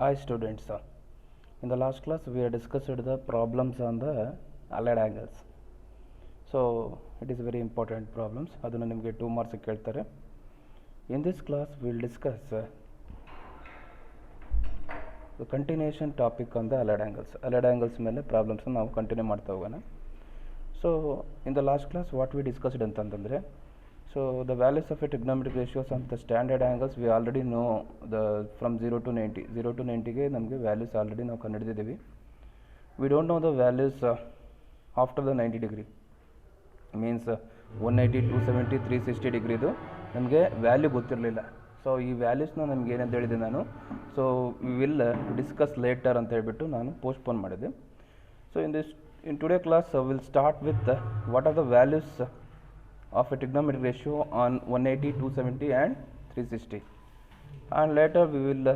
Hi students, in the last class we have discussed the problems on the allied angles. So it is very important problems. ಅದನ್ನು ನಿಮಗೆ 2 marks ಕೇಳ್ತಾರೆ. In this class we will discuss the continuation topic on the allied angles. Allied angles ಮೇಲೆ problems ನಾವು continue ಮಾಡ್ತಾ ಹೋಗೋಣ. So in the last class what we discussed ಅಂತಂದ್ರೆ, so the values of a trigonometric ratios on the standard angles we already know the from 0 to 90. 0 to 90 ಗೆ ನಮಗೆ values already ನಾವು ಕಂಡುಹಿಡಿದಿದ್ದೀವಿ. We don't know the values after the 90 degree. Means 180, 270, 360 ಡಿಗ್ರಿದು ನಮಗೆ value ಗೊತ್ತಿರಲಿಲ್ಲ. So ಈ ವ್ಯಾಲ್ಯೂಸ್ನ ನಮ್ಗೆ ಏನಂತ ಹೇಳಿದೆ ನಾನು, so we will discuss later ಅಂತ ಹೇಳ್ಬಿಟ್ಟು ನಾನು ಪೋಸ್ಟ್ಪೋನ್ ಮಾಡಿದೆ. So in today class we'll start with what are the values of a trigonometric ratio on 180, 270 and 360, and later we will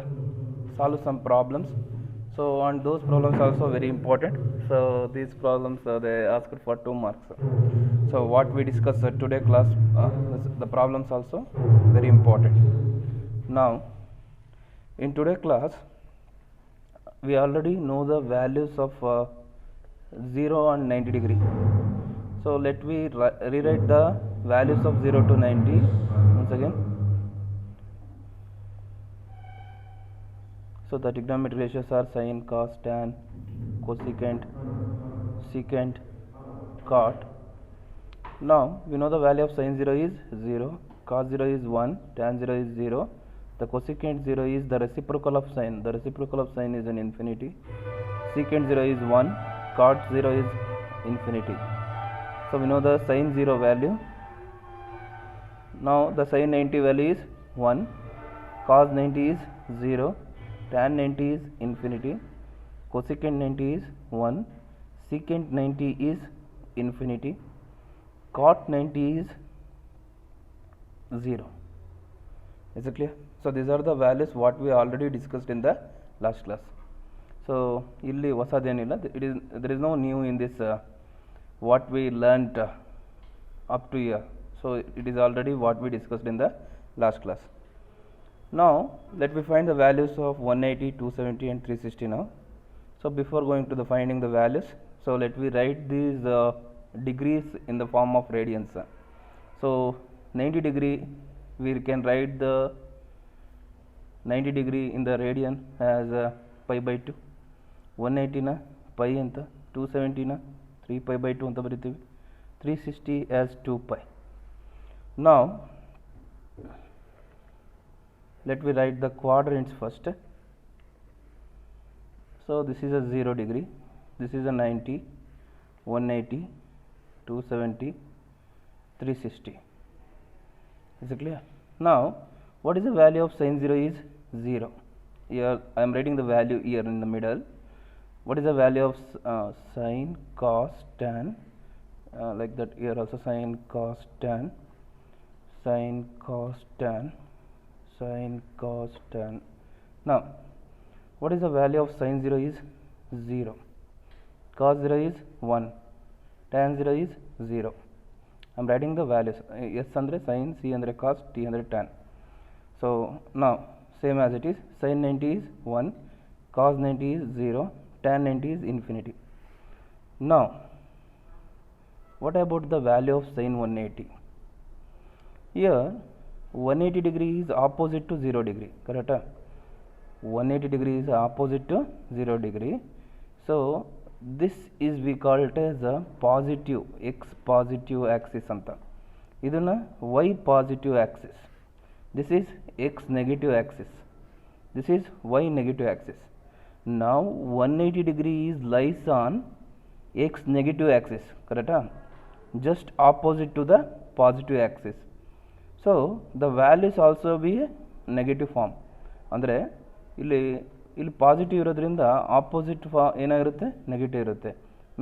solve some problems. So and those problems also very important. So these problems they asked for 2 marks. So what we discussed today class, the problems also very important. Now in today class we already know the values of 0 and 90 degree. So let me rewrite the values of 0 to 90 once again. So the trigonometric ratios are sin, cos, tan, cosecant, secant, cot. Now we know the value of sin 0 is 0, cos 0 is 1, tan 0 is 0, the cosecant 0 is the reciprocal of sin. The reciprocal of sin is an infinity. Secant 0 is 1, cot 0 is infinity. So we know the sin 0 value. Now the sin 90 value is 1, cos 90 is 0, tan 90 is infinity, cosecant 90 is 1, secant 90 is infinity, cot 90 is 0. Is it clear? So these are the values what we already discussed in the last class. So illi ಹೊಸದೇನಿಲ್ಲ, there is no new in this what we learnt up to here. So it is already what we discussed in the last class. Now let me find the values of 180, 270 and 360 now. So before going to the finding the values, so let me write these degrees in the form of radians. So 90 degree we can write the 90 degree in the radian as pi by 2, 180 na pi anta, 270 na 3 pi by 2 anta ಬರಿತೀವಿ, 360 as 2 pi. Now let me write the quadrants first. So this is a 0 degree, this is a 90, 180, 270, 360. Is it clear? Now what is the value of sin 0 is 0. Here I am writing the value here in the middle. What is the value of sin, cos, tan, like that here also sin, cos, tan, sin, cos, tan, sin, cos, tan. Now what is the value of sin 0 is 0, cos 0 is 1, tan 0 is 0. I am writing the values. S andre sin, C andre cos, T andre tan. So now same as it is, sin 90 is 1, cos 90 is 0, tan 90 is infinity. Now what about the value of sin 180? Here 180 degree is opposite to 0 degree, correct? 180 degree is opposite to 0 degree. So this is we call it as a positive, x positive axis anta. Iduna y positive axis. This is x negative axis. This is y negative axis. Now 180 degree is lies on x negative axis, correct? Just opposite to the positive axis. So the values also be negative form. ಅಂದರೆ ಇಲ್ಲಿ positive ಇರೋದ್ರಿಂದ opposite ಏನಾಗಿರುತ್ತೆ, negative ಇರುತ್ತೆ.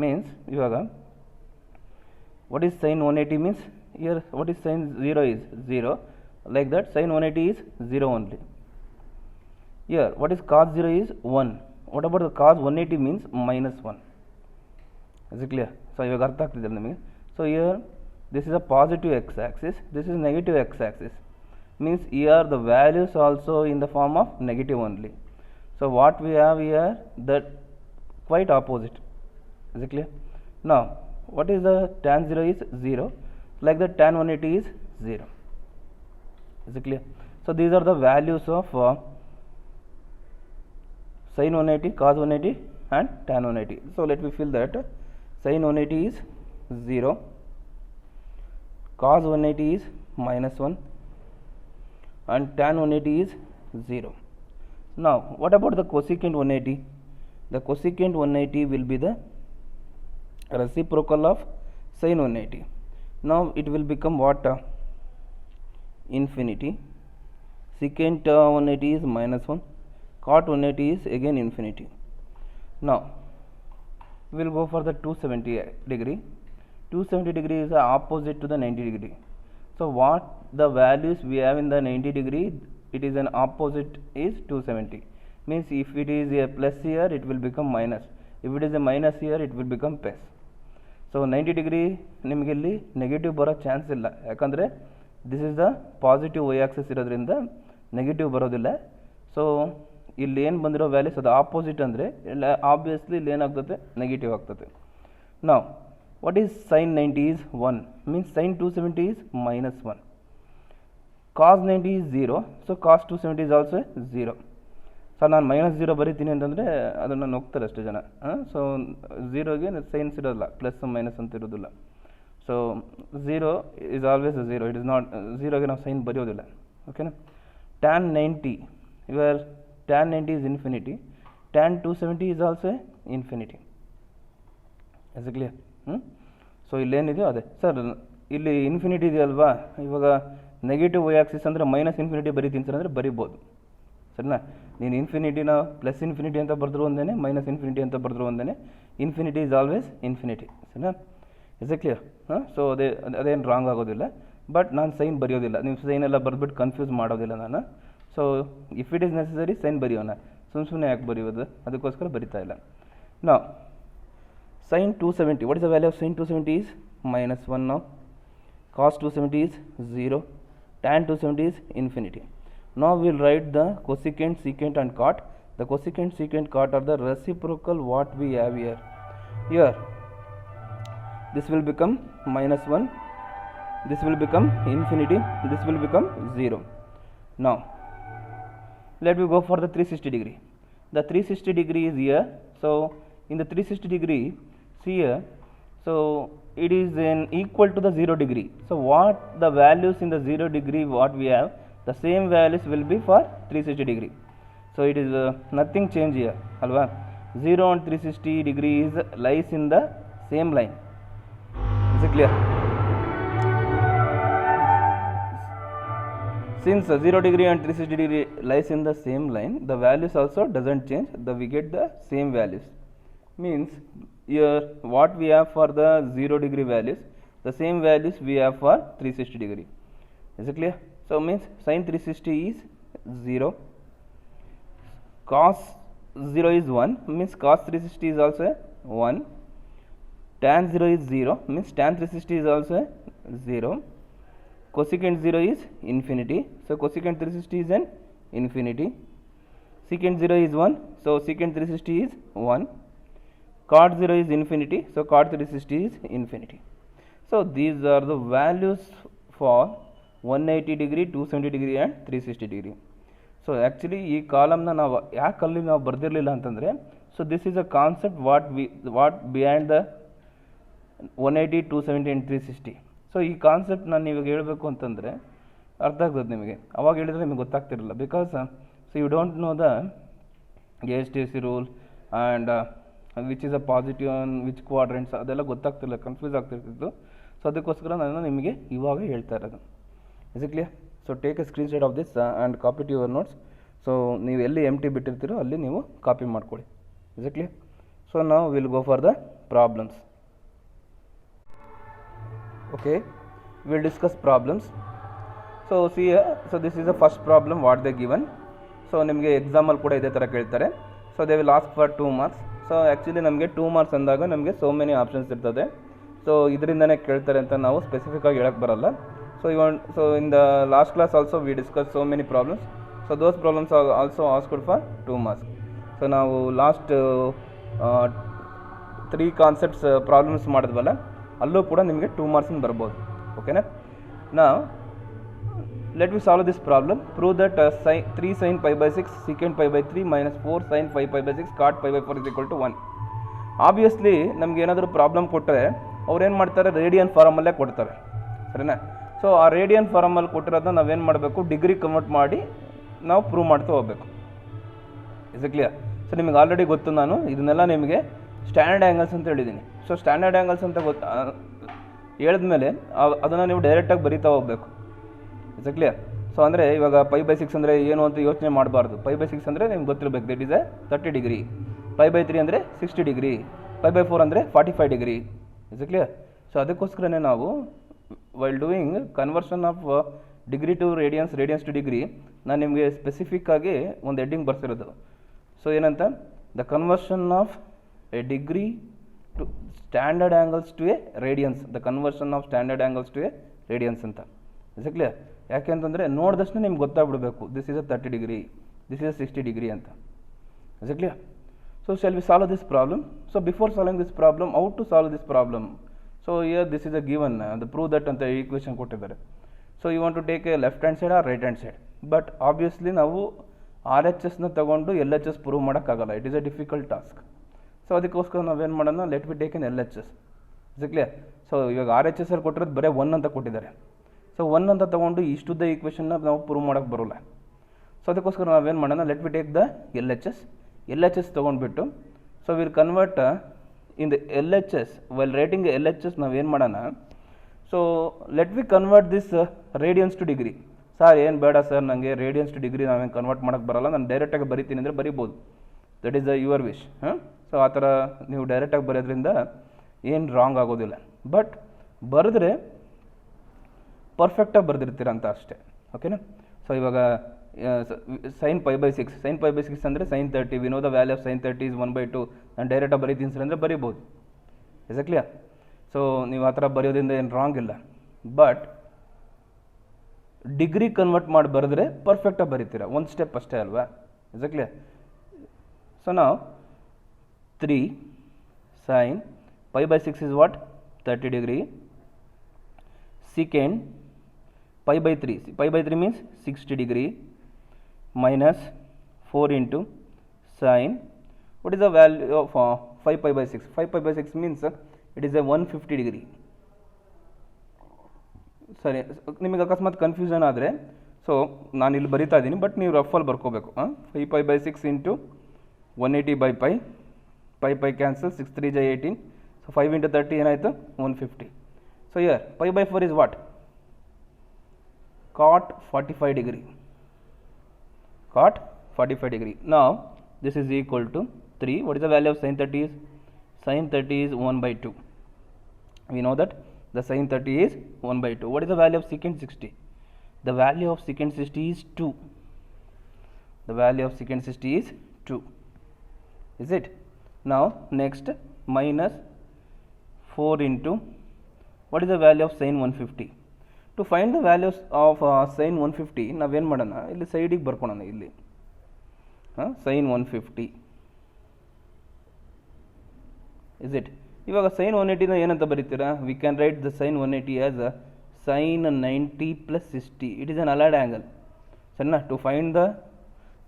Means ಇವಾಗ what is sin 180 means, here what is sin 0 is 0, like that sin 180 is 0 only. Here what is cos 0 is 1. What about the cos 180 means -1. Is it clear? So ಇವಾಗ ಅರ್ಥ ಆಗ್ತಿದೆ ನಿಮಗೆ. So here this is a positive x axis, this is negative x axis, means here the values also in the form of negative only. So what we have here, that quite opposite. Is it clear? Now what is the tan 0 is 0, like the tan 180 is 0. Is it clear? So these are the values of sin 180, cos 180 and tan 180. So let me fill that. Sin 180 is 0, cos 180 is -1 and tan 180 is 0. Now what about the cosecant 180? The cosecant 180 will be the reciprocal of sin 180. Now it will become what? Infinity. Secant 180 is -1, cot 180 is again infinity. Now we will go for the 270 degree. 270 degree is opposite to the 90 degree. So what the values we have in the 90 degree, it is an opposite is 270. Means if it is a plus here, it will become minus. If it is a minus here, it will become plus. So 90 degree ನಿಮಗೆ ಇಲ್ಲಿ negative ಬರೋ chance ಇಲ್ಲ, ಯಾಕಂದರೆ this is the positive y axis ಇರೋದ್ರಿಂದ negative ಬರೋದಿಲ್ಲ. So ಇಲ್ಲಿ ಏನು ಬಂದಿರೋ ವ್ಯಾಲ್ಯೂಸ್ ಅದು ಆಪೋಸಿಟ್ ಅಂದರೆ ಇಲ್ಲ, ಆಬ್ವಿಯಸ್ಲಿ ಇಲ್ಲಿ ಏನಾಗ್ತದೆ, ನೆಗೆಟಿವ್ ಆಗ್ತದೆ. ನಾವು what is sine 90 is 1, means sine 270 is -1. Cos 90 is 0, so cos 270 is also 0. Sir ನಾನು -0 ಬರೀತೀನಿ ಅಂತಂದರೆ ಅದನ್ನು ನೋಗ್ತಾರೆ ಅಷ್ಟು ಜನ. ಸೊ 0ಗೆ ಸೈನ್ಸ್ ಇರೋಲ್ಲ, ಪ್ಲಸ್ ಮೈನಸ್ ಅಂತ ಇರೋದಿಲ್ಲ. So 0 is always 0, it is not 0ಗೆ ನಾವು ಸೈನ್ ಬರೆಯೋದಿಲ್ಲ. ಓಕೆನಾ? Tan 90, your tan 90 is infinity, tan 270 is also infinity. Is clear? So ಇಲ್ಲೇನಿದೆಯೋ ಅದೇ. ಸರ್ ಇಲ್ಲಿ ಇನ್ಫಿನಿಟಿ ಇದೆಯಲ್ವಾ, ಇವಾಗ ನೆಗೆಟಿವ್ ವೈ ಆಕ್ಸಿಸ್ ಅಂದರೆ ಮೈನಸ್ ಇನ್ಫಿನಿಟಿ ಬರೀತೀನಿ ಸರ್ ಅಂದರೆ ಬರಿಬೋದು, ಸರಿನಾ? ನೀನು ಇನ್ಫಿನಿಟಿನ ಪ್ಲಸ್ ಇನ್ಫಿನಿಟಿ ಅಂತ ಬರೆದ್ರು ಒಂದೇ, ಮೈನಸ್ ಇನ್ಫಿನಿಟಿ ಅಂತ ಬರೆದ್ರು ಒಂದೇ. ಇನ್ಫಿನಿಟಿ ಈಸ್ ಆಲ್ವೇಸ್ ಇನ್ಫಿನಿಟಿ, ಸರಿನಾ? Is a clear? ಸೊ ಅದೇನು ರಾಂಗ್ ಆಗೋದಿಲ್ಲ. ಬಟ್ ನಾನು ಸೈನ್ ಬರೆಯೋದಿಲ್ಲ, ನೀವು ಸೈನ್ ಎಲ್ಲ ಬರೆದ್ಬಿಟ್ಟು ಕನ್ಫ್ಯೂಸ್ ಮಾಡೋದಿಲ್ಲ ನಾನು. So if it is necessary sign ಬರೆಯೋಣ, ಸುಮ್ಮನೆ ಯಾಕೆ ಬರೆಯೋದು, ಅದಕ್ಕೋಸ್ಕರ ಬರಿತಾ ಇಲ್ಲ. ನಾವು sin 270, what is the value of sin 270 is -1 now, cos 270 is 0, tan 270 is infinity. Now we will write the cosecant, secant and cot. The cosecant, secant, cot are the reciprocal what we have here. Here this will become -1, this will become infinity, this will become 0. Now let me go for the 360 degree. The 360 degree is here. So in the 360 degree, see here, so it is an equal to the 0 degree. So what the values in the 0 degree what we have, the same values will be for 360 degree. So it is nothing change here, alva. 0 and 360 degree is lies in the same line. Is it clear? Since 0 degree and 360 degree lies in the same line, the values also doesn't change, we get the same values. Means here what we have for the 0 degree values, the same values we have for 360 degree. Is it clear? So means sin 360 is 0, cos 0 is 1, means cos 360 is also 1, tan 0 is 0, means tan 360 is also 0, cosecant 0 is infinity, so cosecant 360 is an infinity, secant 0 is 1, so secant 360 is 1, cot 0 is infinity, so cot 360 is infinity. So these are the values for 180 degree, 270 degree and 360 degree. So actually ಈ ಕಾಲಮ್ನ ನಾವು ಯಾಕೆ ಅಲ್ಲಿ ನಾವು ಬರ್ದಿರಲಿಲ್ಲ ಅಂತಂದರೆ, so this is a concept what behind the 180, 270 and 360. So ಈ concept ನಾನು ಇವಾಗ ಹೇಳಬೇಕು ಅಂತಂದರೆ ಅರ್ಥ ಆಗ್ತದೆ ನಿಮಗೆ, ಅವಾಗ ಹೇಳಿದರೆ ನಿಮಗೆ ಗೊತ್ತಾಗ್ತಿರಲಿಲ್ಲ. Because so you don't know the ASTC rule and which is a positive on which quadrants, ಅದೆಲ್ಲ ಗೊತ್ತಾಗ್ತಿಲ್ಲ, ಕನ್ಫ್ಯೂಸ್ ಆಗ್ತಿರ್ತಿತ್ತು. ಸೊ ಅದಕ್ಕೋಸ್ಕರ ನಾನು ನಿಮಗೆ ಇವಾಗ ಹೇಳ್ತಾ ಇರೋದು. Is it clear? So take a screenshot of this and copy to your notes. So ನೀವು ಎಲ್ಲಿ ಎಂಟಿ ಬಿಟ್ಟಿರ್ತೀರೋ ಅಲ್ಲಿ ನೀವು ಕಾಪಿ ಮಾಡ್ಕೊಳ್ಳಿ. Is it clear? ಸೊ ನಾವು will go for the problems. Okay, will discuss problems. So see, so this is the first problem what they given. So ನಿಮಗೆ ಎಕ್ಸಾಮಲ್ಲಿ ಕೂಡ ಇದೇ ಥರ ಕೇಳ್ತಾರೆ. So they will ask for 2 marks. So actually ನಮಗೆ 2 marks ಅಂದಾಗ ನಮಗೆ ಸೋ ಮೆನಿ ಆಪ್ಷನ್ಸ್ ಇರ್ತದೆ. ಸೊ ಇದರಿಂದನೇ ಕೇಳ್ತಾರೆ ಅಂತ ನಾವು ಸ್ಪೆಸಿಫಿಕ್ಕಾಗಿ ಹೇಳಕ್ಕೆ ಬರಲ್ಲ. So in the last class also we discuss so many problems. So those problems are also asked for 2 marks. So ನಾವು ಲಾಸ್ಟ್ 3 ಕಾನ್ಸೆಪ್ಟ್ಸ್ ಪ್ರಾಬ್ಲಮ್ಸ್ ಮಾಡಿದ್ವಲ್ಲ, ಅಲ್ಲೂ ಕೂಡ ನಿಮಗೆ 2 ಮಾರ್ಕ್ಸ್ ಬರ್ಬೋದು. ಓಕೆನಾ? ನಾವು let me solve this problem. Prove that 3 sin pi by 6 secant pi by 3 minus 4 sin 5 pi by 6 cot pi by 4 is equal to 1. Obviously ನಮ್ಗೆ ಏನಾದರೂ problem ಕೊಟ್ಟರೆ ಅವ್ರು ಏನು ಮಾಡ್ತಾರೆ, ರೇಡಿಯನ್ ಫಾರಮಲ್ಲೇ ಕೊಡ್ತಾರೆ, ಸರಿನಾ? ಸೊ ಆ ರೇಡಿಯನ್ ಫಾರಮಲ್ಲಿ ಕೊಟ್ಟಿರೋದನ್ನ ನಾವೇನು ಮಾಡಬೇಕು, ಡಿಗ್ರಿ ಕನ್ವರ್ಟ್ ಮಾಡಿ ನಾವು ಪ್ರೂವ್ ಮಾಡ್ತಾ ಹೋಗಬೇಕು. Is it clear? ಸೊ ನಿಮಗೆ ಆಲ್ರೆಡಿ ಗೊತ್ತು, ನಾನು ಇದನ್ನೆಲ್ಲ ನಿಮಗೆ ಸ್ಟ್ಯಾಂಡರ್ಡ್ ಆ್ಯಂಗಲ್ಸ್ ಅಂತ ಹೇಳಿದ್ದೀನಿ. ಸೊ ಸ್ಟ್ಯಾಂಡರ್ಡ್ ಆ್ಯಂಗಲ್ಸ್ ಅಂತ ಹೇಳಿದ್ಮೇಲೆ ಅದನ್ನು ನೀವು ಡೈರೆಕ್ಟಾಗಿ ಬರೀತಾ ಹೋಗಬೇಕು. Is clear? ಸೊ ಅಂದರೆ ಇವಾಗ ಪೈ ಬೈ 6 ಅಂದರೆ ಏನು ಅಂತ ಯೋಚನೆ ಮಾಡಬಾರ್ದು. ಪೈ ಬೈ 6 ಅಂದರೆ ನಿಮ್ಗೆ ಗೊತ್ತಿರಬೇಕು, that is 30 degree. Pi by 3 ಅಂದರೆ 60 ಡಿಗ್ರಿ. ಪೈ ಬೈ 4 ಅಂದರೆ 45 ಡಿಗ್ರಿ. Is clear? ಸೊ ಅದಕ್ಕೋಸ್ಕರನೇ ನಾವು while doing conversion of degree to radians, radians to degree, ನಾನು ನಿಮಗೆ ಸ್ಪೆಸಿಫಿಕ್ ಆಗಿ ಒಂದು ಹೆಡ್ಡಿಂಗ್ ಬರ್ಸಿರೋದು. ಸೊ ಏನಂತ, the conversion of a degree to standard angles to a radians, the conversion of standard angles to a radians ಅಂತ. Is clear? ಯಾಕೆ ಅಂತಂದರೆ ನೋಡಿದಷ್ಟು ನಿಮ್ಗೆ ಗೊತ್ತಾಗ್ಬಿಡಬೇಕು, this is 30 degree, this is 60 degree ಅಂತ. Is clear? So shall we solve this problem? So before solving this problem, how to solve this problem? So here this is a given, the prove that ಅಂತ equation ಕೊಟ್ಟಿದ್ದಾರೆ. So you want to take a left hand side or right hand side. But obviously ನಾವು RHSನ ತಗೊಂಡು LHS prove ಮಾಡೋಕ್ಕಾಗಲ್ಲ, it is a difficult task. So ಅದಕ್ಕೋಸ್ಕರ ನಾವೇನು ಮಾಡೋಣ, let we take an LHS. Is clear? So ಇವಾಗ RHS ಅಲ್ಲಿ ಕೊಟ್ಟಿರೋದು ಬರೀ 1 ಅಂತ ಕೊಟ್ಟಿದ್ದಾರೆ. ಸೊ 1 ಅಂತ ತೊಗೊಂಡು ಇಷ್ಟುದ್ದ ಈಕ್ವೇಷನ್ನ ನಾವು ಪ್ರೂವ್ ಮಾಡೋಕ್ಕೆ ಬರೋಲ್ಲ. ಸೊ ಅದಕ್ಕೋಸ್ಕರ ನಾವೇನು ಮಾಡೋಣ, let we take the LHS ತೊಗೊಂಡ್ಬಿಟ್ಟು, so will convert in the LHS, while writing LHS ನಾವೇನು ಮಾಡೋಣ, so let we convert this radians to degree. Sir ಏನು ಬೇಡ ಸರ್, ನನಗೆ ರೇಡಿಯನ್ಸ್ ಟು ಡಿಗ್ರಿ ನಾವೇನು ಕನ್ವರ್ಟ್ ಮಾಡೋಕ್ಕೆ ಬರೋಲ್ಲ, ನಾನು ಡೈರೆಕ್ಟಾಗಿ ಬರಿತೀನಿ ಅಂದರೆ ಬರಿಬೋದು, that is your wish. So ಆ ಥರ ನೀವು ಡೈರೆಕ್ಟಾಗಿ ಬರೋದ್ರಿಂದ ಏನು ರಾಂಗ್ ಆಗೋದಿಲ್ಲ. ಬಟ್ ಬರೆದ್ರೆ ಪರ್ಫೆಕ್ಟಾಗಿ ಬರೆದಿರ್ತೀರ ಅಂತ ಅಷ್ಟೇ. ಓಕೆನಾ? ಸೊ ಇವಾಗ ಸೈನ್ ಪೈ ಬೈ 6 ಅಂದರೆ sine 30, we know the value of sine 30 is 1/2. ನಾನು ಡೈರೆಕ್ಟಾಗಿ ಬರೀತೀನಿ ಸರ್ ಅಂದರೆ ಬರಿಬೋದು. Is clear? ಸೊ ನೀವು ಆ ಥರ ಬರೆಯೋದ್ರಿಂದ ಏನು ರಾಂಗ್ ಇಲ್ಲ. ಬಟ್ ಡಿಗ್ರಿ ಕನ್ವರ್ಟ್ ಮಾಡಿ ಬರೆದ್ರೆ ಪರ್ಫೆಕ್ಟಾಗಿ ಬರೀತೀರ, ಒಂದು ಸ್ಟೆಪ್ ಅಷ್ಟೇ ಅಲ್ವಾ? Is clear? ಸೊ ನಾವು 3 sin pi by 6 is what? 30 degree. Secant pi by 3. Pi by 3 means 60 degree minus 4 into sin. What is the value of 5 pi by 6? 5 pi by 6 means it is a 150 degree. ಸರಿ, ನಿಮಗೆ ಅಕಸ್ಮಾತ್ confusion ಆದರೆ so ನಾನು ಇಲ್ಲಿ ಬರಿತಾ ಇದ್ದೀನಿ, but ನೀವು ರಫಲ್ಲಿ ಬರ್ಕೋಬೇಕು. 5 pi by 6 into 180 by pi. pi cancel, 6 3 is 18. So 5 into 30 ಏನಾಯಿತು? 150. So here pi by 4 is what? Cot 45 degree. Cot 45 degree. Now this is equal to 3. What is the value of sin 30 is? Sin 30 is 1/2. We know that the sin 30 is 1/2. What is the value of secant 60? The value of secant 60 is 2. The value of secant 60 is 2. Is it? Now next minus 4 into, what is the value of sin 150? To find the values of sin 150, ನಾವೇನು ಮಾಡೋಣ, ಇಲ್ಲಿ ಸೈಡಿಗೆ ಬರ್ಕೊಳ್ಳೋಣ. ಇಲ್ಲಿ sin 150 is it? ಇವಾಗ sin 180ನ ಏನಂತ ಬರೀತೀರಾ? We can write the sin 180 as sin 90 plus 60. It is an allied angle. ಸರಿನಾ? To find the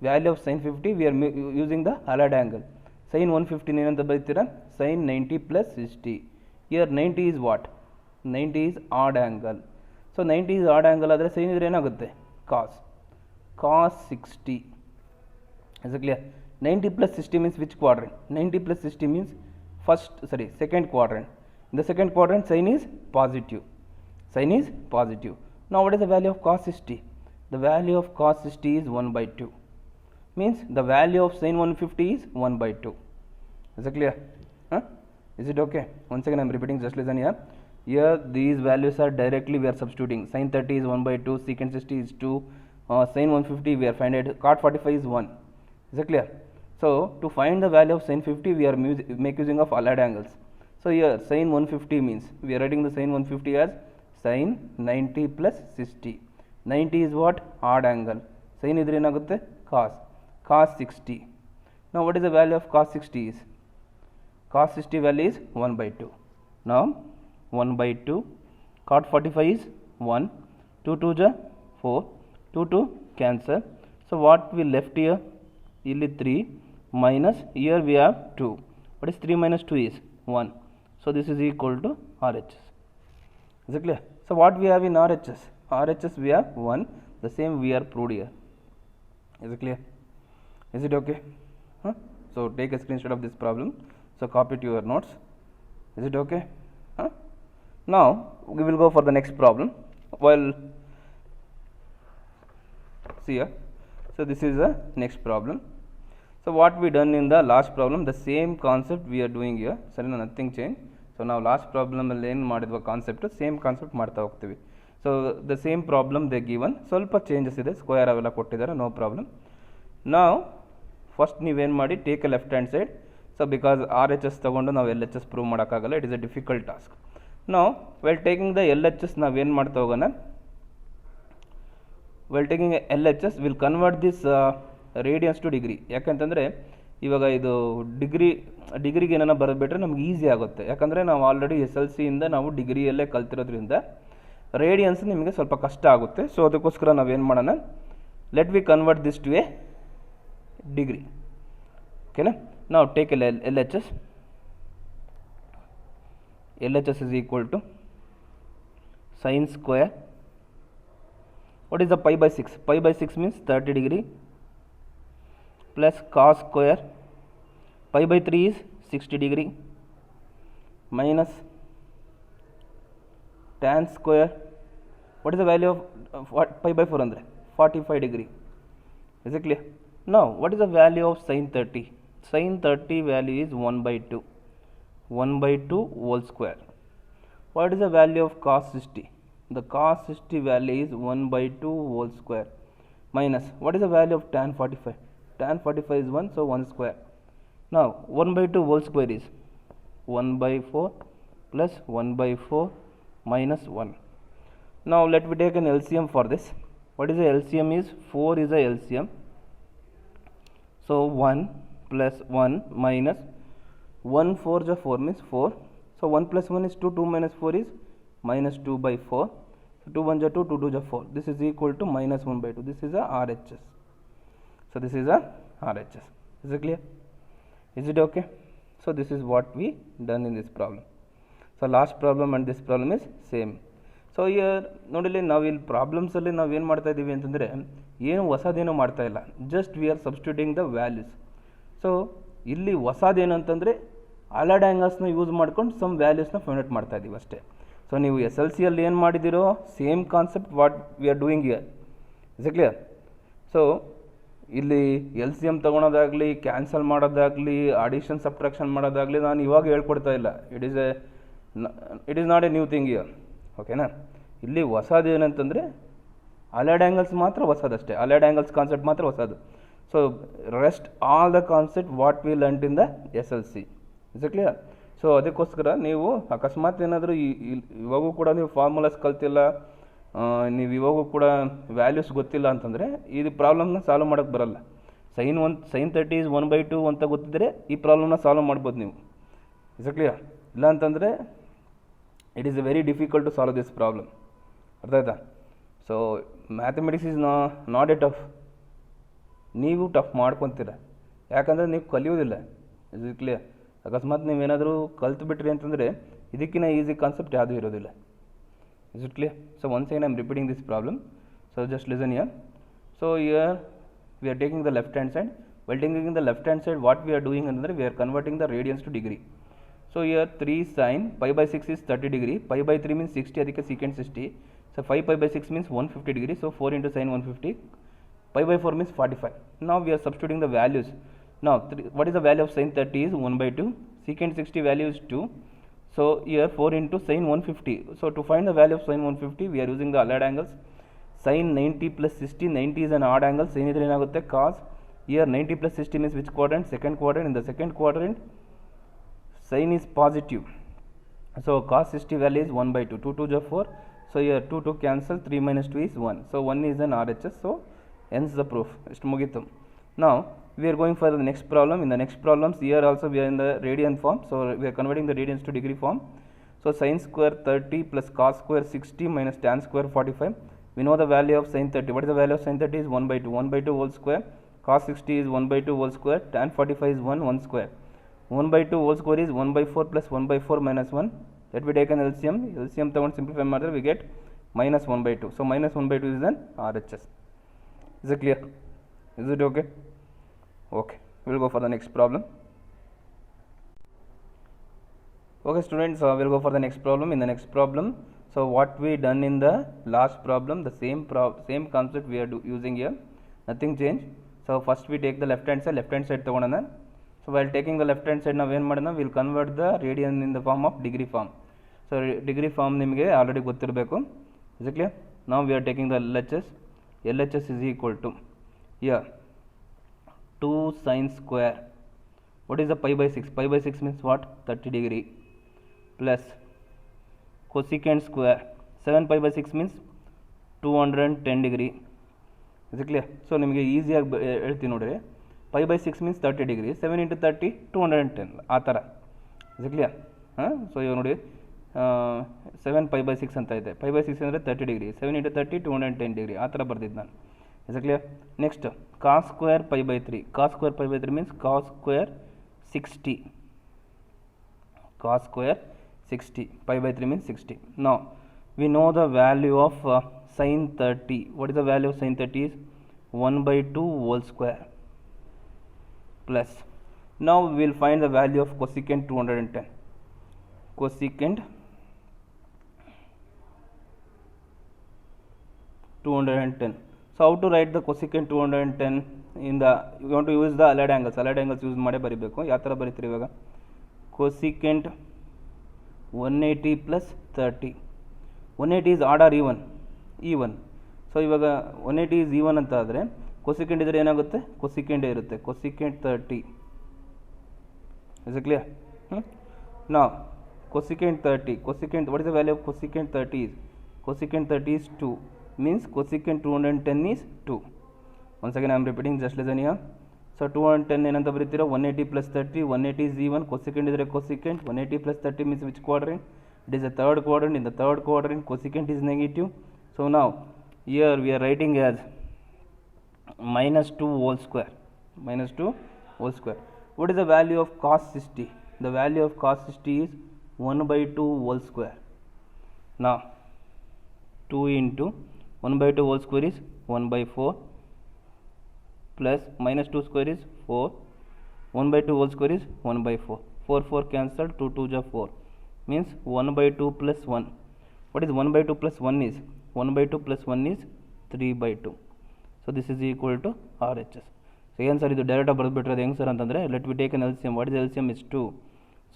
value of sin 50, we are using the allied angle. sin 150 ಏನಂತ ಬರೀತೀರಾ? sin 90 plus 60. Here 90 is what? 90 is odd angle. So 90 is odd angle ಆದರೆ sin ಇದ್ರೆ ಏನಾಗುತ್ತೆ? cos 60. Is it clear? 90 plus 60 means which quadrant? 90 plus 60 means second quadrant. In the second quadrant sin is positive. Sin is positive. Now what is the value of cos 60? The value of cos 60 is 1/2. Means the value of sin 150 is 1/2. Is it clear? Is it okay? Once again I am repeating, just listen here. Here these values are directly we are substituting. Sin 30 is 1/2, secant 60 is 2, sin 150 we are finding, cot 45 is 1. Is it clear? So to find the value of sin 50 we are make using of allied angles. So here sin 150 means we are writing the sin 150 as sin 90 plus 60. 90 is what? Odd angle. Sin idre enagutte? Cos 60. Now what is the value of cos 60 is? Cos 60 value is 1 by 2. Now 1 by 2, cot 45 is 1, 2 2 ja 4, 2 2 cancel. So what we left here? Illi 3 minus, here we have 2. What is 3 minus 2 is 1. So this is equal to RHS. Is it clear? So what we have in RHS? RHS we have 1. The same we are proved here. Is it clear? Is it okay? So take a screenshot of this problem. So copy to your notes. Is it okay? Now we will go for the next problem. Well, see here. So this is the next problem. So what we done in the last problem, the same concept we are doing here. So nothing change. So now last problem alli ಏನು ಮಾಡಿದ್ವ concept same concept ಮಾಡ್ತಾ ಹೋಗ್ತೀವಿ. So the same problem they given, ಸ್ವಲ್ಪ changes ಇದೆ, square ಅವೆಲ್ಲ ಕೊಟ್ಟಿದ್ದಾರೆ, no problem. ನಾವು first ನೀವೇನು ಮಾಡಿ take a left hand side. So because R H S ತೊಗೊಂಡು ನಾವು ಎಲ್ ಎಚ್ ಎಸ್ ಪ್ರೂವ್ ಮಾಡೋಕ್ಕಾಗಲ್ಲ, it is a difficult task. ನಾವು while taking the L H S ನಾವೇನು ಮಾಡ್ತಾ ಹೋಗೋಣ, while taking L H S will convert this radians to degree. ಯಾಕಂತಂದರೆ ಇವಾಗ ಇದು ಡಿಗ್ರಿಗೆ ಏನಾರ ಬರೋದ್ಬಿಟ್ರೆ ನಮ್ಗೆ ಈಸಿ ಆಗುತ್ತೆ. ಯಾಕಂದರೆ ನಾವು ಆಲ್ರೆಡಿ ಎಸ್ ಎಲ್ ಸಿಯಿಂದ ನಾವು ಡಿಗ್ರಿಯಲ್ಲೇ ಕಲ್ತಿರೋದ್ರಿಂದ ರೇಡಿಯನ್ಸ್ ನಿಮಗೆ ಸ್ವಲ್ಪ ಕಷ್ಟ ಆಗುತ್ತೆ. ಸೊ ಅದಕ್ಕೋಸ್ಕರ ನಾವೇನು ಮಾಡೋಣ, let we convert this to a degree. ಓಕೆನಾ? ನಾವು take L H S. L H S is equal to sine square. What is the pi by 6? Pi by 6 means 30 degree plus cos square. Pi by 3 is 60 degree minus tan square. What is the value of pi by 4 andre? 45 degree. Is it clear? Now what is the value of sin 30? Sin 30 value is 1 by 2. 1 by 2 whole square. What is the value of cos 60? The cos 60 value is 1 by 2 whole square minus, what is the value of tan 45? Tan 45 is 1, so 1 square. Now 1 by 2 whole square is 1 by 4 plus 1 by 4 minus 1. Now let me take an LCM for this. What is the LCM is? 4 is the LCM. So 1 plus 1 minus 1 4 is 4 means 4. So 1 plus 1 is 2, 2 minus 4 is minus 2 by 4. So 2 1 is 2, 2 2 is 4. This is equal to minus 1 by 2. This is a RHS. So this is a RHS. Is it clear? Is it okay? So this is what we done in this problem. So last problem and this problem is same. So here ನೋಡಿಲಿ ನಾವು ಇಲ್ಲಿ ಪ್ರಾಬ್ಲಮ್ಸಲ್ಲಿ ನಾವು ಏನು ಮಾಡ್ತಾ ಇದ್ದೀವಿ ಅಂತಂದರೆ ಏನು ಹೊಸದೇನೋ ಮಾಡ್ತಾ ಇಲ್ಲ, just we are substituting the values. So ಇಲ್ಲಿ ಹೊಸದೇನು ಅಂತಂದರೆ ಅಲೈಡ್ ಆ್ಯಂಗಲ್ಸ್ನ ಯೂಸ್ ಮಾಡ್ಕೊಂಡು ಸಮ್ ವ್ಯಾಲ್ಯೂಸ್ನ ಫೈಂಡ್ ಔಟ್ ಮಾಡ್ತಾ ಇದ್ದೀವಿ ಅಷ್ಟೇ. ಸೊ ನೀವು ಎಸ್ ಎಲ್ ಸಿಯಲ್ಲಿ ಏನು ಮಾಡಿದ್ದೀರೋ same concept what we are doing here. Is it clear? So ಇಲ್ಲಿ ಎಲ್ ಸಿ ಎಮ್ ತೊಗೊಳೋದಾಗಲಿ, ಕ್ಯಾನ್ಸಲ್ ಮಾಡೋದಾಗಲಿ, ಅಡಿಷನ್ ಸಬ್ಟ್ರಾಕ್ಷನ್ ಮಾಡೋದಾಗಲಿ ನಾನು ಇವಾಗ ಹೇಳ್ಕೊಡ್ತಾ ಇಲ್ಲ. It is not a new thing here. ಓಕೆನಾ? ಇಲ್ಲಿ ಹೊಸದು ಏನಂತಂದರೆ ಅಲೈಡ್ ಆ್ಯಂಗಲ್ಸ್ ಮಾತ್ರ ಹೊಸದಷ್ಟೇ, ಅಲೈಡ್ ಆ್ಯಂಗಲ್ಸ್ ಕಾನ್ಸೆಪ್ಟ್ ಮಾತ್ರ ಹೊಸದು. So rest all the concept what we learned in the S L C. Is it clear? So ಅದಕ್ಕೋಸ್ಕರ ನೀವು ಅಕಸ್ಮಾತ್ ಏನಾದರೂ ಇವಾಗೂ ಕೂಡ ನೀವು ಫಾರ್ಮುಲಾಸ್ ಕಲ್ತಿಲ್ಲ, ನೀವು ಇವಾಗೂ ಕೂಡ ವ್ಯಾಲ್ಯೂಸ್ ಗೊತ್ತಿಲ್ಲ ಅಂತಂದರೆ ಈ ಪ್ರಾಬ್ಲಮ್ನ ಸಾಲ್ವ್ ಮಾಡೋಕ್ಕೆ ಬರಲ್ಲ. ಸೈನ್ 30 is 1 by 2 ಅಂತ ಗೊತ್ತಿದ್ದರೆ ಈ ಪ್ರಾಬ್ಲಮ್ನ ಸಾಲ್ವ್ ಮಾಡ್ಬೋದು ನೀವು. Is it clear? ಇಲ್ಲ ಅಂತಂದರೆ it is very difficult to solve this problem. ಅರ್ಥ ಆಯ್ತಾ? So mathematics is not a tough. ನೀವು ಟಫ್ ಮಾಡ್ಕೊತೀರ, ಯಾಕಂದರೆ ನೀವು ಕಲಿಯೋದಿಲ್ಲ. Is it clear? ಅಕಸ್ಮಾತ್ ನೀವೇನಾದರೂ ಕಲ್ತು ಬಿಟ್ರಿ ಅಂತಂದರೆ ಇದಕ್ಕಿಂತ ಈಸಿ ಕಾನ್ಸೆಪ್ಟ್ ಯಾವುದೂ ಇರೋದಿಲ್ಲ. Is it clear? So once again I am repeating this problem. So just listen here. So here we are taking the left hand side. Well taking the left hand side what we are doing ಅಂತಂದರೆ we are converting the radians to degree. So here 3 sin pi by 6 is 30 degree. Pi by 3 means 60, ಅದಕ್ಕೆ secant 60. So 5 pi by 6 means 150 degree. So 4 into sin 150. Pi by 4 means 45. Now we are substituting the values. Now what is the value of sin 30 is 1 by 2. Secant 60 value is 2. So here 4 into sin 150. So to find the value of sin 150 we are using the allied angles. Sin 90 plus 60, 90 is an odd angle. Sin idre enagutte cos. Here 90 plus 60 means which quadrant? Second quadrant. In the second quadrant sin is positive. So cos 60 value is 1 by 2. 2 2 is 4. So here 2 2 cancel. 3 minus 2 is 1. So 1 is an RHS. So hence the proof. Ishtu mugitu. Now we are going for the next problem. In the next problems, here also we are in the radian form, so we are converting the radians to degree form. So sin square 30 plus cos square 60 minus tan square 45. We know the value of sin 30. What is the value of sin 30? Is 1 by 2. 1 by 2 whole square. Cos 60 is 1 by 2 whole square. Tan 45 is 1 square. 1 by 2 whole square is 1 by 4 plus 1 by 4 minus 1. Let me take an LCM. LCM to simplify matter, we get minus 1 by 2. So minus 1 by 2 is an RHS. Is it clear? Is it okay? Okay. We will go for the next problem. Okay students, we'll go for the next problem. In the next problem, so what we done in the last problem, the same concept we are using here, nothing changed. So first we take the left hand side ತಗೊಂಡನ. So while taking the left hand side, ನಾವು ಏನು ಮಾಡೋಣ, we'll convert the radian in the form of degree form. So degree form ನಿಮಗೆ already ಗೊತ್ತಿರಬೇಕು. Is it clear? Now we are taking the LHS. LHS is equal to here 2 sin square. What is the pi by 6? Pi by 6 means what? 30 degree. Plus cosecant square 7 pi by 6 means 210 degree. Is it clear? So ನಿಮಗೆ ಈಸಿಯಾಗಿ ಹೇಳ್ತೀನಿ ನೋಡ್ರಿ, pi by 6 means 30 degree, 7 into 30 210 ಆ ಥರ. Is it clear? So ಇವಾಗ ನೋಡಿ 7 pi by 6 ಅಂತ ಇದೆ. pi by 6 ಅಂದರೆ 30 degree, 7 into 30 210 degree ಆ ಥರ ಬರ್ದಿದ್ದು ನಾನು. Is it clear? Next cos square pi by 3. Cos square pi by 3 means cos square 60. Cos square 60. Pi by 3 means 60. Now we know the value of sin 30. What is the value of sin 30? Is 1 by 2 whole square. Plus now we will find the value of cosecant 210. Cosecant 210. So how to write the cosecant 210 in the, you want to use the allied angles. Allied angles use ಮಾಡಿ ಬರಿಬೇಕು. ಯಾವ ಥರ ಬರೀತೀರಿ ಇವಾಗ? Cosecant 180 plus 30. 180 is odd or even? Even. So ಇವಾಗ 180 is even ಅಂತ ಆದರೆ cosecant ಇದ್ರೆ ಏನಾಗುತ್ತೆ? cosecant ಇರುತ್ತೆ. cosecant 30. Is it clear? Now cosecant 30. Cosecant, what is the value of cosecant 30 is? Cosecant 30 is 2. Means cosecant 210 is 2. Once again I am repeating, just listen here. So 210 ಏನಂತ ಬರೀತೀರಾ? 180 plus 30. 180 is even. Cosecant ಇದ್ರೆ cosecant. 180 plus 30 means which quadrant? It is the third quadrant. In the third quadrant cosecant is negative. So now here we are writing as minus 2 whole square. Minus 2 whole square. What is the value of cos 60? The value of cos 60 is 1 by 2 whole square. Now 2 into 1 by 2 whole square is 1 by 4 plus minus 2 square is 4. 1 by 2 whole square is 1 by 4. 4 4 cancelled, 2 2 is 4. Means 1 by 2 plus 1. What is 1 by 2 plus 1 is? 1 by 2 plus 1 is 3 by 2. So this is equal to RHS. So ಏನು sir ಇದು ಡೈರೆಕ್ಟಾಗಿ ಬರೆದ್ಬಿಟ್ರೆ ಹೆಂಗೆ sir ಅಂತಂದರೆ, let we take N LCM. What is LCM is 2.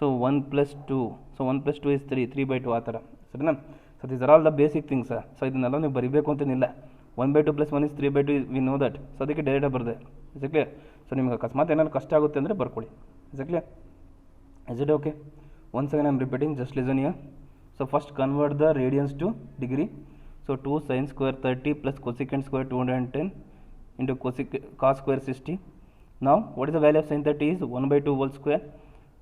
So 1 plus 2. So 1 plus 2 is 3. 3 by 2 ಆ ಥರ ಸರಿನಾ? So these are all the basic things. So ಇದನ್ನೆಲ್ಲ ನೀವು ಬರಿಬೇಕು ಅಂತೇನಿಲ್ಲ. 1 by 2 plus 1 is 3 by 2, we know that. So ಅದಕ್ಕೆ ಡೈರೆಕ್ಟಾಗಿ ಬರದೆ. Is clear? ಸೊ ನಿಮಗೆ ಅಕಸ್ಮಾತ್ ಏನಾದ್ರು ಕಷ್ಟ ಆಗುತ್ತೆ ಅಂದರೆ ಬರ್ಕೊಳ್ಳಿ. Is clear? Is it okay? Once again I am repeating, just listen here. So first convert the radians to degree. So 2 sin square 30 plus cosecant square 210 into cos square 60. Now what is the value of sin 30 is 1 by 2 whole square.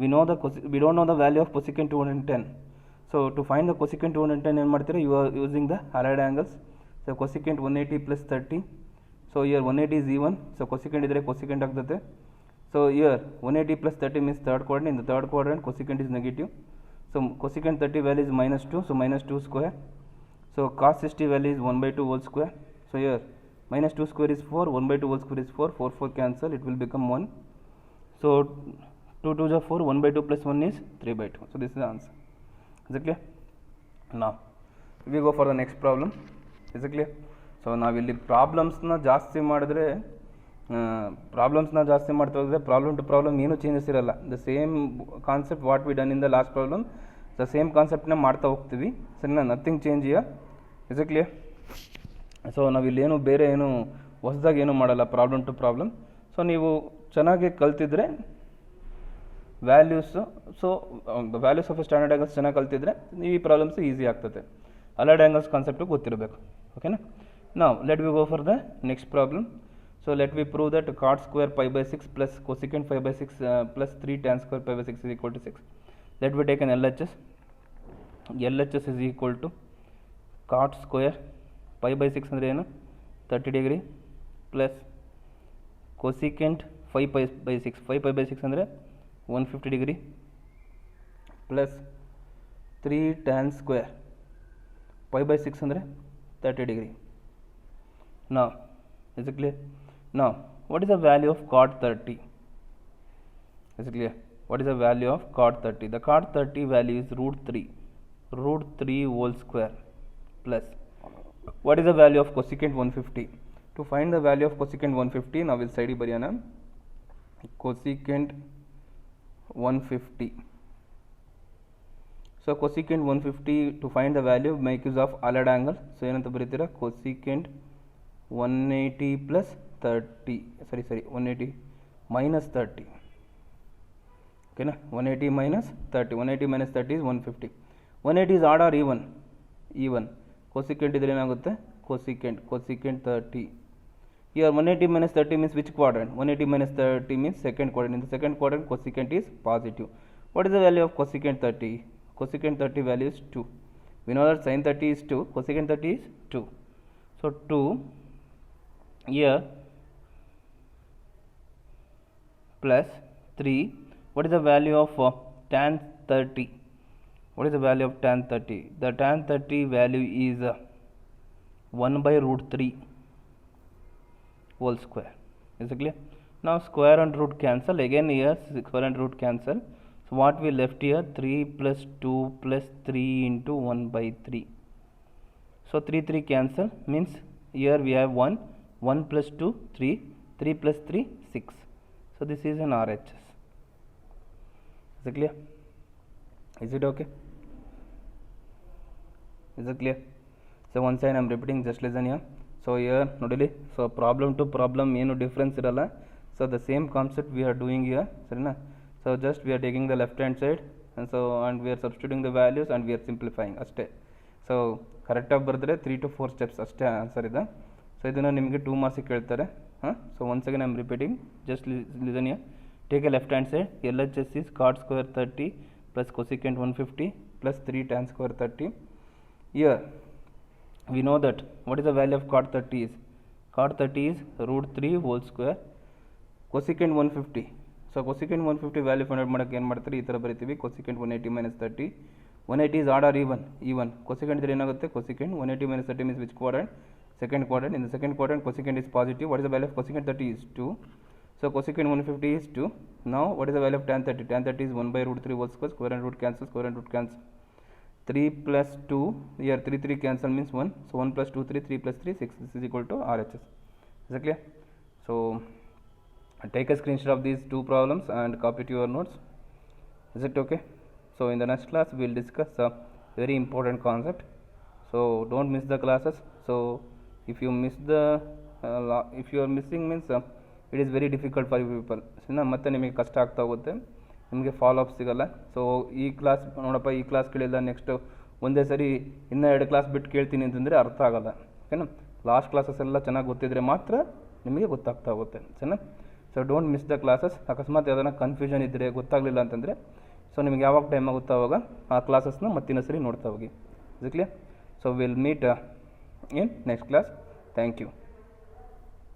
We don't know the value of cosecant 210. So to find the cosecant 210 ಏನು ಮಾಡ್ತೀರಾ? You are using the allied angles. So cosecant 180 plus 30. So here 180 is even. So cosecant ಇದ್ರೆ cosecant ಆಗ್ತದೆ. So here 180 plus 30 means third quadrant. In the third quadrant cosecant is negative. So cosecant 30 value is minus 2. So minus 2 square. So cos 60 value is 1 by 2 whole square. So here minus 2 square is 4. 1 by 2 whole square is 4. 4 4 cancel. It will become 1. So 2 2 is 4. 1 by 2 plus 1 is 3 by 2. So this is the answer. Is it clear? Now we go for the next problem. Is it clear? So ನಾವಿಲ್ಲಿ ಪ್ರಾಬ್ಲಮ್ಸ್ನ ಜಾಸ್ತಿ ಮಾಡಿದ್ರೆ ಮಾಡ್ತಾ ಹೋದರೆ problem to problem ಏನೂ changes ಇರಲ್ಲ. The same concept what we done in the last problem, the same ಕಾನ್ಸೆಪ್ಟ್ನ ಮಾಡ್ತಾ ಹೋಗ್ತೀವಿ ಸರಿನಾ? Nothing change here. Is it clear? So ನಾವಿಲ್ಲೇನು ಬೇರೆ ಏನು ಹೊಸದಾಗಿ ಏನೂ ಮಾಡಲ್ಲ ಪ್ರಾಬ್ಲಮ್ ಟು ಪ್ರಾಬ್ಲಮ್. ಸೊ ನೀವು ಚೆನ್ನಾಗಿ ಕಲ್ತಿದ್ರೆ values, so values of standard angles ಚೆನ್ನಾಗಿ ಕಲ್ತಿದ್ರೆ ಈ ಪ್ರಾಬ್ಲಮ್ಸ್ ಈಸಿ ಆಗ್ತದೆ. ಅಲೈಡ್ ಆ್ಯಂಗಲ್ಸ್ ಕಾನ್ಸೆಪ್ಟು ಗೊತ್ತಿರಬೇಕು. ಓಕೆನಾ? ನಾವು let we go for the next problem. So let me prove that cot square pi by 6 plus cosecant pi by 6 plus 3 tan square pi by 6 is equal to 6. Let me take an LHS. LHS is equal to cot square pi by 6 ಅಂದರೆ ಏನು 30 degree plus cosecant 5 pi by 6 5 pi by 6 ಅಂದರೆ 150 degree plus 3 tan square pi by 6 ಅಂದರೆ 30 degree. Now is it clear? Now what is the value of cot 30? Is it clear? What is the value of cot 30? The cot 30 value is root 3 whole square plus what is the value of cosecant 150? To find the value of cosecant 150 now we'll side bariyana cosecant 150. So cosecant 150 to find the value make use of allied angle. So ಏನಂತ ಬರೀತೀರಾ cosecant 180 plus 30 sorry 180 minus 30 okay na 180 minus 30 180 minus 30 is 150. 180 is odd or even cosecant idre ಏನಾಗುತ್ತೆ cosecant 30. Here 180 minus 30 means which quadrant? 180 minus 30 means second quadrant. In the second quadrant cosecant is positive. What is the value of cosecant 30? Cosecant 30 value is 2. We know that sin 30 is 2, cosecant 30 is 2. So 2 here plus 3. What is the value of tan 30? What is the value of tan 30? The tan 30 value is 1 by root 3 whole square. Is it clear? Now square and root cancel. Again here square and root cancel. So what we left here 3 plus 2 plus 3 into 1 by 3. So 3 cancel means here we have 1 plus 2 3 plus 3 6. So this is an RHS. Is it clear? Is it okay? Is it clear? So once again I am repeating, just listen here. So here nodili, so problem to problem ಏನು difference ಇರಲ್ಲ. So the same concept we are doing here, ಸರಿನಾ? So just we are taking the left hand side and we are substituting the values and we are simplifying ಅಷ್ಟೇ. So correct ಆಗಿ ಬರೆದ್ರೆ 3 to 4 steps ಅಷ್ಟೇ answer ಇದೆ. So ಇದನ್ನು ನಿಮಗೆ 2 marks ಕೇಳ್ತಾರೆ. So once again I am repeating, just listen here. Take a left hand side. LHS is cot square 30 plus cosecant 150 plus 3 tan square 30. Here we know that what is the value of cot 30 is? Cot 30 is root 3 whole square. Cosecant 150. So cosecant 150 value find out ಮಾಡಕ್ಕೆ ಏನು ಮಾಡ್ತಾರೆ ಈ ಥರ ಬರೀತೀವಿ cosecant 180 minus 30. 180 is odd or even. Cosecant ಇದ್ರೆ ಏನಾಗುತ್ತೆ cosecant 180 minus 30 means which quadrant? Second quadrant. In the second quadrant cosecant is positive. What is the value of cosecant 30 is 2. So cosecant 150 is 2. Now what is the value of tan 30? Tan 30 is 1 by root 3 whole square. Square and root cancel. 3 plus 2, here 3 cancel means 1. So 1 plus 2 3 plus 3 6. This is equal to RHS. Is it clear? So take a screenshot of these two problems and copy to your notes. Is it okay? So in the next class we will discuss a very important concept. So don't miss the classes. So if you miss the if you are missing means it is very difficult for you people. ಮತ್ತೆ ನಿಮಗೆ ಕಷ್ಟ ಆಗ್ತಾ ಹೋಗುತ್ತೆ, ನಿಮಗೆ follow up ಸಿಗಲ್ಲ. So ಈ class ನೋಡಪ್ಪ ಈ ಕ್ಲಾಸ್ ಕೇಳಿಲ್ಲ ನೆಕ್ಸ್ಟ್ ಒಂದೇ ಸರಿ ಇನ್ನೂ 2 ಕ್ಲಾಸ್ ಬಿಟ್ಟು ಕೇಳ್ತೀನಿ ಅಂತಂದರೆ ಅರ್ಥ ಆಗಲ್ಲ. ಓಕೆನಾ? ಲಾಸ್ಟ್ ಕ್ಲಾಸಸ್ ಎಲ್ಲ ಚೆನ್ನಾಗಿ ಗೊತ್ತಿದ್ರೆ ಮಾತ್ರ ನಿಮಗೆ ಗೊತ್ತಾಗ್ತಾ ಹೋಗುತ್ತೆ. ಸರಿನಾ? So don't miss the classes. ಅಕಸ್ಮಾತ್ ಯಾವ್ದಾನ ಕನ್ಫ್ಯೂಷನ್ ಇದ್ದರೆ ಗೊತ್ತಾಗಲಿಲ್ಲ ಅಂತಂದರೆ ಸೊ ನಿಮಗೆ ಯಾವಾಗ ಟೈಮ್ ಆಗುತ್ತೋ ಅವಾಗ ಆ ಕ್ಲಾಸಸ್ನ ಮತ್ತಿನ ಸರಿ ನೋಡ್ತಾ ಹೋಗಿ. Is clear? So will meet in next class. Thank you.